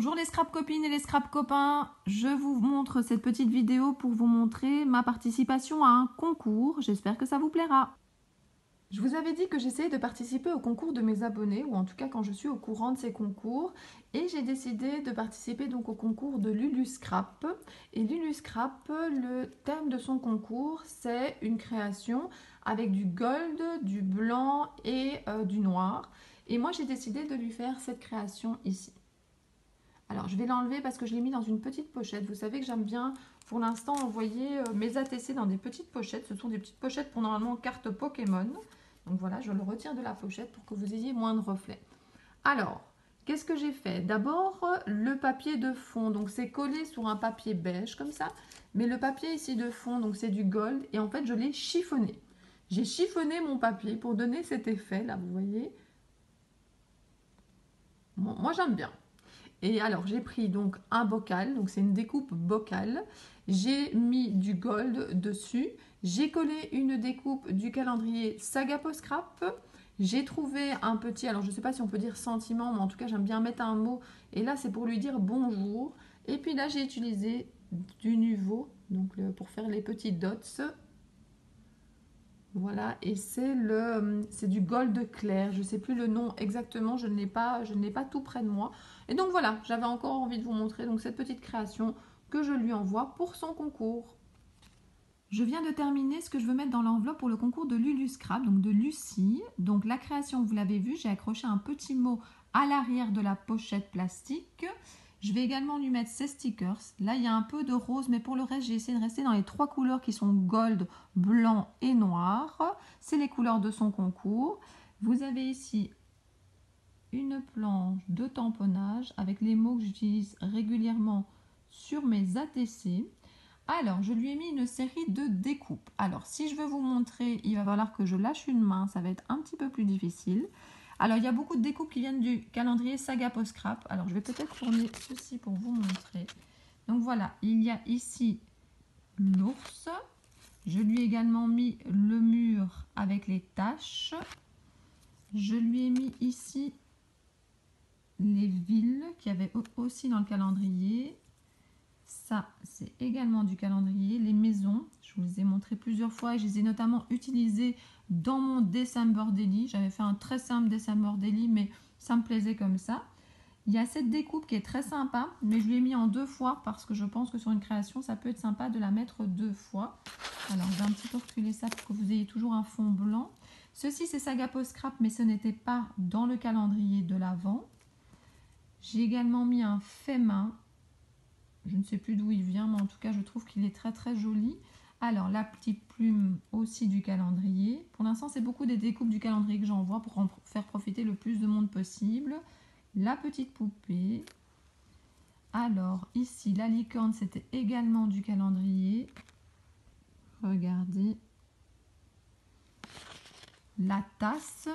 Bonjour les scrap copines et les scrap copains, je vous montre cette petite vidéo pour vous montrer ma participation à un concours, j'espère que ça vous plaira. Je vous avais dit que j'essayais de participer au concours de mes abonnés, ou en tout cas quand je suis au courant de ces concours, et j'ai décidé de participer donc au concours de Lulu Scrap. Et Lulu Scrap, le thème de son concours, c'est une création avec du gold, du blanc et du noir. Et moi j'ai décidé de lui faire cette création ici. Alors, je vais l'enlever parce que je l'ai mis dans une petite pochette. Vous savez que j'aime bien, pour l'instant, envoyer mes ATC dans des petites pochettes. Ce sont des petites pochettes pour normalement cartes Pokémon. Donc voilà, je le retire de la pochette pour que vous ayez moins de reflets. Alors, qu'est-ce que j'ai fait? D'abord, le papier de fond. Donc, c'est collé sur un papier beige comme ça. Mais le papier ici de fond, donc c'est du gold. Et en fait, je l'ai chiffonné. J'ai chiffonné mon papier pour donner cet effet, là, vous voyez. Bon, moi, j'aime bien. Et alors, j'ai pris donc un bocal, donc c'est une découpe bocal. J'ai mis du gold dessus. J'ai collé une découpe du calendrier Saga Post Scrap. J'ai trouvé un petit, alors je ne sais pas si on peut dire sentiment, mais en tout cas, j'aime bien mettre un mot. Et là, c'est pour lui dire bonjour. Et puis là, j'ai utilisé du Nuvo, donc pour faire les petits dots. Voilà, et c'est du gold clair. Je ne sais plus le nom exactement, je ne l'ai pas tout près de moi. Et donc voilà, j'avais encore envie de vous montrer donc cette petite création que je lui envoie pour son concours. Je viens de terminer ce que je veux mettre dans l'enveloppe pour le concours de Lulu Scrap, donc de Lucie. Donc la création, vous l'avez vu, j'ai accroché un petit mot à l'arrière de la pochette plastique. Je vais également lui mettre ses stickers. Là, il y a un peu de rose, mais pour le reste, j'ai essayé de rester dans les trois couleurs qui sont gold, blanc et noir. C'est les couleurs de son concours. Vous avez ici une planche de tamponnage avec les mots que j'utilise régulièrement sur mes ATC. Alors, je lui ai mis une série de découpes. Alors, si je veux vous montrer, il va falloir que je lâche une main, ça va être un petit peu plus difficile. Alors, il y a beaucoup de découpes qui viennent du calendrier Saga Post Scrap. Alors, je vais peut-être tourner ceci pour vous montrer. Donc voilà, il y a ici l'ours. Je lui ai également mis le mur avec les taches. Je lui ai mis ici les villes qu'il y avait aussi dans le calendrier. Ça, c'est également du calendrier. Les maisons, je vous les ai montrées plusieurs fois et je les ai notamment utilisées dans mon December Daily. J'avais fait un très simple December Daily, mais ça me plaisait comme ça. Il y a cette découpe qui est très sympa, mais je l'ai mis en deux fois parce que je pense que sur une création, ça peut être sympa de la mettre deux fois. Alors, je vais un petit peu reculer ça pour que vous ayez toujours un fond blanc. Ceci, c'est Saga Post Scrap, mais ce n'était pas dans le calendrier de l'Avent. J'ai également mis un fait main. Je ne sais plus d'où il vient, mais en tout cas, je trouve qu'il est très très joli. Alors, la petite plume aussi du calendrier. Pour l'instant, c'est beaucoup des découpes du calendrier que j'envoie pour en faire profiter le plus de monde possible. La petite poupée. Alors, ici, la licorne, c'était également du calendrier. Regardez. La tasse.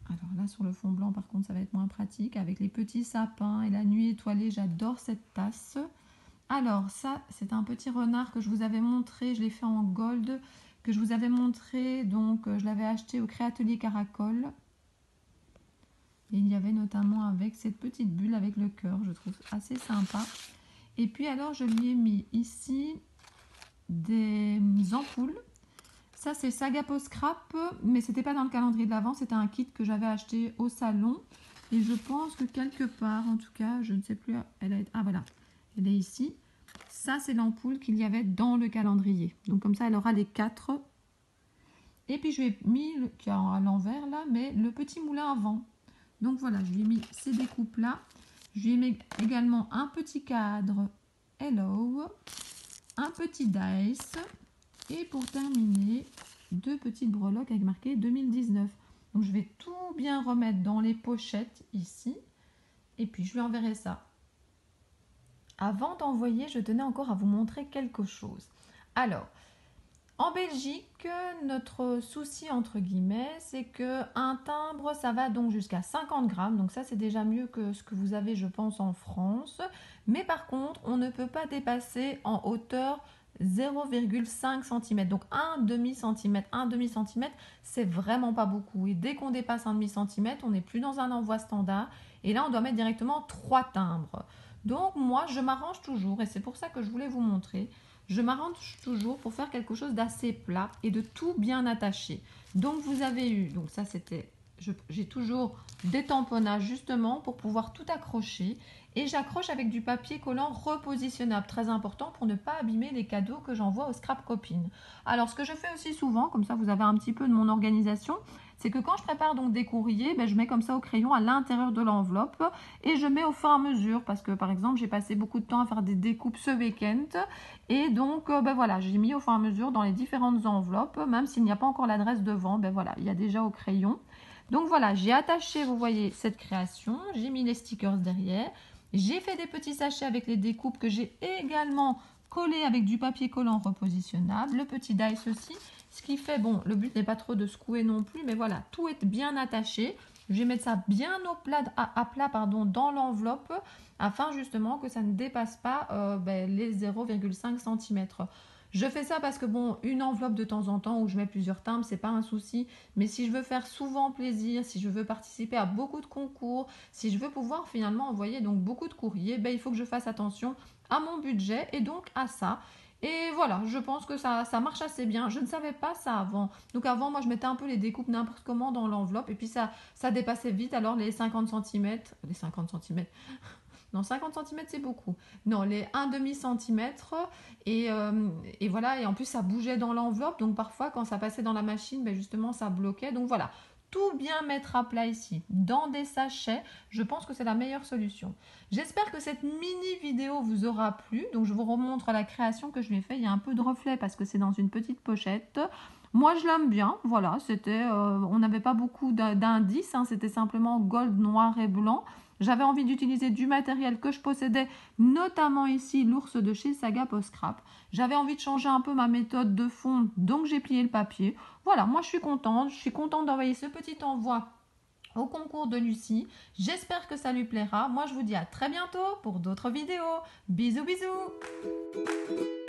Alors là, sur le fond blanc, par contre, ça va être moins pratique. Avec les petits sapins et la nuit étoilée, j'adore cette tasse. Alors, ça, c'est un petit renard que je vous avais montré. Je l'ai fait en gold, que je vous avais montré. Donc, je l'avais acheté au Créatelier Caracol. Et il y avait notamment avec cette petite bulle avec le cœur. Je trouve assez sympa. Et puis, alors, je lui ai mis ici des ampoules. Ça, c'est Saga Post Scrap, mais c'était pas dans le calendrier de l'Avent, c'était un kit que j'avais acheté au salon. Et je pense que quelque part, en tout cas, je ne sais plus, ah voilà, elle est ici. Ça, c'est l'ampoule qu'il y avait dans le calendrier. Donc comme ça, elle aura les quatre. Et puis, je lui ai mis, qui est à l'envers là, mais le petit moulin à vent. Donc voilà, je lui ai mis ces découpes-là. Je lui ai mis également un petit cadre Hello, un petit dice. Et pour terminer, deux petites breloques avec marqué 2019. Donc je vais tout bien remettre dans les pochettes ici. Et puis je lui enverrai ça. Avant d'envoyer, je tenais encore à vous montrer quelque chose. Alors, en Belgique, notre souci entre guillemets, c'est qu'un timbre, ça va donc jusqu'à 50 grammes. Donc ça, c'est déjà mieux que ce que vous avez, je pense, en France. Mais par contre, on ne peut pas dépasser en hauteur 0,5 cm. Donc un demi-centimètre. Un demi-centimètre, c'est vraiment pas beaucoup. Et dès qu'on dépasse un demi-centimètre, on n'est plus dans un envoi standard. Et là, on doit mettre directement 3 timbres. Donc moi, je m'arrange toujours, et c'est pour ça que je voulais vous montrer. Je m'arrange toujours pour faire quelque chose d'assez plat et de tout bien attaché. Donc vous avez eu, donc ça c'était, j'ai toujours des tamponnages justement pour pouvoir tout accrocher. Et j'accroche avec du papier collant repositionnable, très important pour ne pas abîmer les cadeaux que j'envoie aux scrap copines. Alors ce que je fais aussi souvent, comme ça vous avez un petit peu de mon organisation, c'est que quand je prépare donc des courriers, ben, je mets comme ça au crayon à l'intérieur de l'enveloppe et je mets au fur et à mesure parce que par exemple j'ai passé beaucoup de temps à faire des découpes ce week-end et donc ben voilà, j'ai mis au fur et à mesure dans les différentes enveloppes, même s'il n'y a pas encore l'adresse devant, ben voilà, il y a déjà au crayon. Donc voilà, j'ai attaché, vous voyez, cette création, j'ai mis les stickers derrière, j'ai fait des petits sachets avec les découpes que j'ai également collé avec du papier collant repositionnable, le petit dice aussi. Ce qui fait, bon, le but n'est pas trop de secouer non plus, mais voilà, tout est bien attaché. Je vais mettre ça bien à plat pardon, dans l'enveloppe afin justement que ça ne dépasse pas les 0,5 cm. Je fais ça parce que bon, une enveloppe de temps en temps où je mets plusieurs timbres, c'est pas un souci. Mais si je veux faire souvent plaisir, si je veux participer à beaucoup de concours, si je veux pouvoir finalement envoyer donc beaucoup de courriers, ben, il faut que je fasse attention à mon budget et donc à ça. Et voilà, je pense que ça marche assez bien. Je ne savais pas ça avant. Donc avant, moi, je mettais un peu les découpes n'importe comment dans l'enveloppe. Et puis ça dépassait vite. Alors les 50 cm, les 50 cm, non, 50 cm, c'est beaucoup. Non, les 1 demi-centimètre. Et voilà, et en plus, ça bougeait dans l'enveloppe. Donc parfois, quand ça passait dans la machine, ben justement, ça bloquait. Donc voilà, tout bien mettre à plat ici, dans des sachets, je pense que c'est la meilleure solution. J'espère que cette mini vidéo vous aura plu. Donc je vous remontre la création que je lui ai fait. Il y a un peu de reflet parce que c'est dans une petite pochette. Moi je l'aime bien, voilà, on n'avait pas beaucoup d'indices, hein, c'était simplement gold, noir et blanc. J'avais envie d'utiliser du matériel que je possédais, notamment ici l'ours de chez Saga Post Scrap. J'avais envie de changer un peu ma méthode de fond, donc j'ai plié le papier. Voilà, moi je suis contente d'envoyer ce petit envoi au concours de Lucie. J'espère que ça lui plaira. Moi je vous dis à très bientôt pour d'autres vidéos. Bisous bisous.